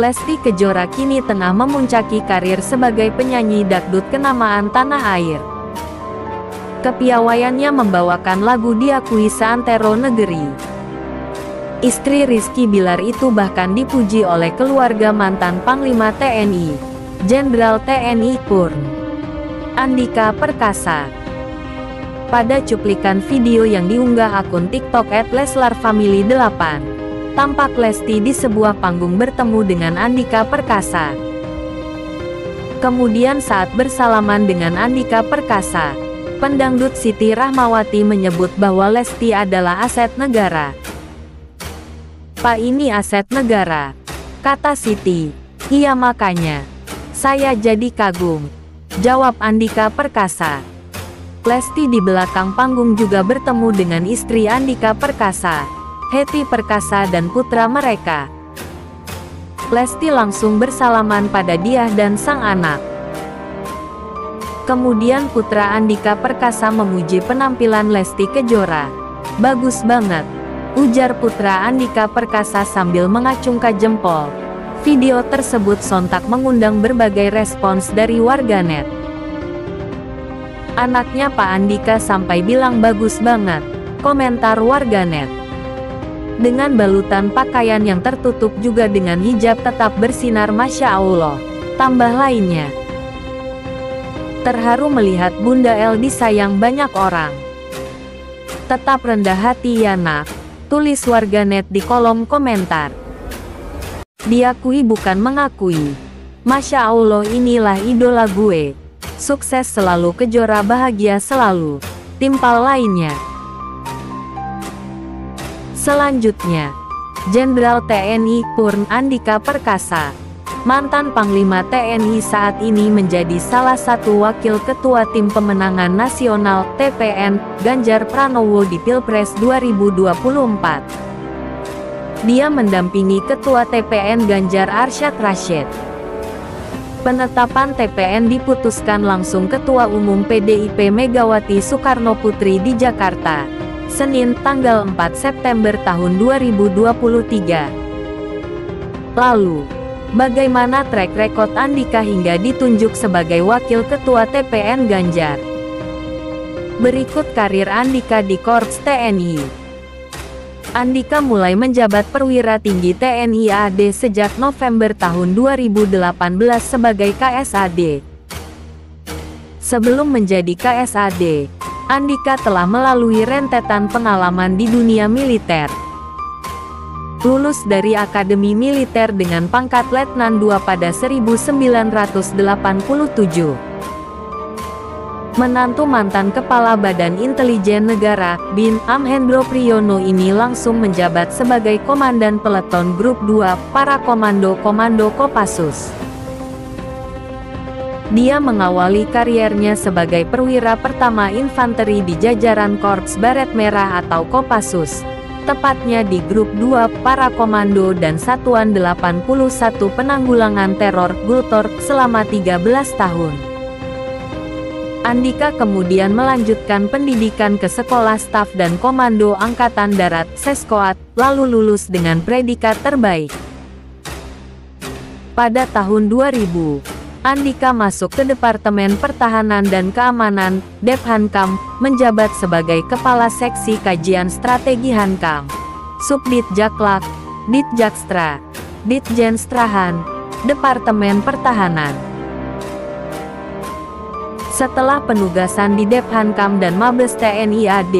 Lesti Kejora kini tengah memuncaki karir sebagai penyanyi dangdut kenamaan tanah air. Kepiawaiannya membawakan lagu diakui seantero negeri. Istri Rizky Bilar itu bahkan dipuji oleh keluarga mantan Panglima TNI, Jenderal TNI Purn Andika Perkasa. Pada cuplikan video yang diunggah akun TikTok @leslarfamily8, tampak Lesti di sebuah panggung bertemu dengan Andika Perkasa. Kemudian saat bersalaman dengan Andika Perkasa, pendangdut Siti Rahmawati menyebut bahwa Lesti adalah aset negara. "Pak, ini aset negara," kata Siti. "Iya, makanya saya jadi kagum," jawab Andika Perkasa. Lesti di belakang panggung juga bertemu dengan istri Andika Perkasa, Hetty Perkasa, dan putra mereka. Lesti langsung bersalaman pada dia dan sang anak. Kemudian putra Andika Perkasa memuji penampilan Lesti Kejora. "Bagus banget," ujar putra Andika Perkasa sambil mengacungkan jempol. Video tersebut sontak mengundang berbagai respons dari warganet. "Anaknya Pak Andika sampai bilang bagus banget," komentar warganet. "Dengan balutan pakaian yang tertutup juga dengan hijab tetap bersinar, Masya Allah," tambah lainnya. "Terharu melihat Bunda El disayang banyak orang. Tetap rendah hati ya nak," tulis warganet di kolom komentar. "Diakui bukan mengakui. Masya Allah, inilah idola gue. Sukses selalu Kejora, bahagia selalu," timpal lainnya. Selanjutnya, Jenderal TNI Purn Andika Perkasa, mantan Panglima TNI, saat ini menjadi salah satu wakil ketua tim pemenangan nasional TPN Ganjar Pranowo di Pilpres 2024. Dia mendampingi Ketua TPN Ganjar Arsyad Rashid. Penetapan TPN diputuskan langsung Ketua Umum PDIP Megawati Soekarnoputri di Jakarta, Senin tanggal 4 September tahun 2023. Lalu, bagaimana track record Andika hingga ditunjuk sebagai Wakil Ketua TPN Ganjar? Berikut karir Andika di Korps TNI. Andika mulai menjabat perwira tinggi TNI AD sejak November tahun 2018 sebagai KSAD. Sebelum menjadi KSAD, Andika telah melalui rentetan pengalaman di dunia militer. Lulus dari Akademi Militer dengan pangkat Letnan II pada 1987. Menantu mantan Kepala Badan Intelijen Negara, BIN, Amhendro Priyono ini langsung menjabat sebagai Komandan Peleton Grup 2, Para Komando Kopassus. Dia mengawali kariernya sebagai perwira pertama infanteri di jajaran Korps Baret Merah atau Kopassus, tepatnya di Grup 2, Para Komando dan Satuan 81 Penanggulangan Teror, Gultor, selama 13 tahun. Andika kemudian melanjutkan pendidikan ke Sekolah Staf dan Komando Angkatan Darat, Seskoat, lalu lulus dengan predikat terbaik. Pada tahun 2000, Andika masuk ke Departemen Pertahanan dan Keamanan, Dephankam, menjabat sebagai Kepala Seksi Kajian Strategi Hankam, Subdit Jaklak, Ditjakstra, Ditjenstrahan, Departemen Pertahanan. Setelah penugasan di Dephankam dan Mabes TNI AD,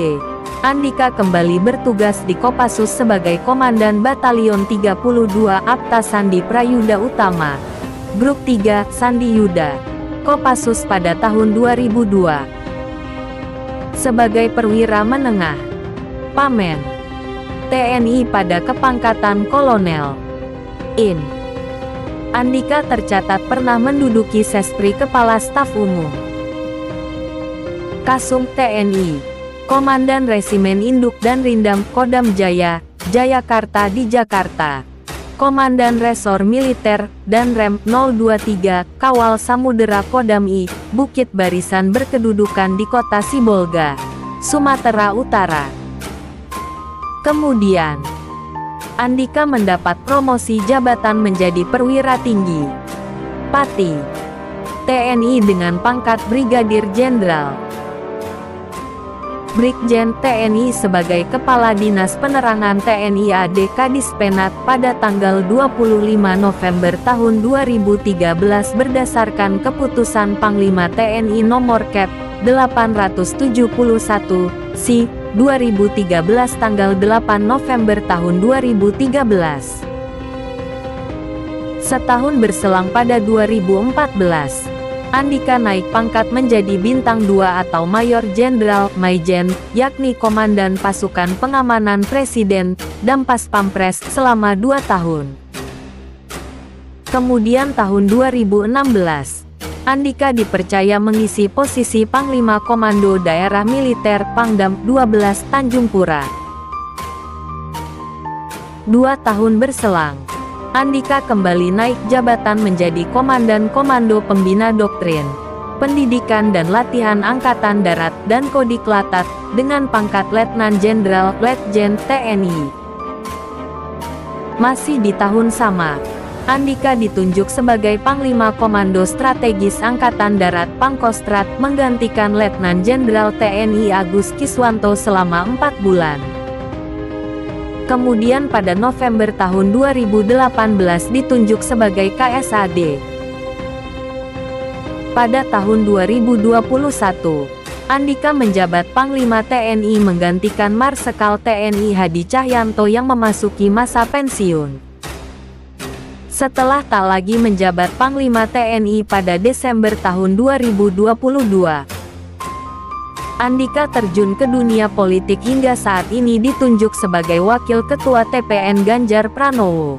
Andika kembali bertugas di Kopassus sebagai Komandan Batalion 32 Apta Sandi Prayuda Utama, Grup 3, Sandi Yuda, Kopassus pada tahun 2002. Sebagai perwira menengah, Pamen TNI pada kepangkatan Kolonel. Andika tercatat pernah menduduki Sespri Kepala Staf Umum, Kasum TNI, Komandan Resimen Induk dan Rindam Kodam Jaya, Jayakarta di Jakarta, Komandan Resor Militer, dan Rem 023, Kawal Samudera Kodam I, Bukit Barisan berkedudukan di Kota Sibolga, Sumatera Utara. Kemudian, Andika mendapat promosi jabatan menjadi perwira tinggi Pati TNI dengan pangkat Brigadir Jenderal. Brigjen TNI sebagai Kepala Dinas Penerangan TNI AD Kadispenat pada tanggal 25 November tahun 2013 berdasarkan Keputusan Panglima TNI Nomor Kep. 871, Si. 2013 tanggal 8 November tahun 2013. Setahun berselang pada 2014, Andika naik pangkat menjadi Bintang 2 atau Mayor Jenderal, Maijen, yakni Komandan Pasukan Pengamanan Presiden, dan Pas Pampres selama 2 tahun. Kemudian tahun 2016, Andika dipercaya mengisi posisi Panglima Komando Daerah Militer Pangdam 12 Tanjung Pura. 2 tahun berselang, Andika kembali naik jabatan menjadi Komandan Komando Pembina Doktrin, Pendidikan dan Latihan Angkatan Darat dan Kodiklatat dengan pangkat Letnan Jenderal Letjen TNI. Masih di tahun sama, Andika ditunjuk sebagai Panglima Komando Strategis Angkatan Darat Pangkostrat menggantikan Letnan Jenderal TNI Agus Kiswanto selama 4 bulan. Kemudian pada November tahun 2018 ditunjuk sebagai KSAD. Pada tahun 2021, Andika menjabat Panglima TNI menggantikan Marsekal TNI Hadi Cahyanto yang memasuki masa pensiun. Setelah tak lagi menjabat Panglima TNI pada Desember tahun 2022, Andika terjun ke dunia politik hingga saat ini ditunjuk sebagai Wakil Ketua TPN Ganjar Pranowo.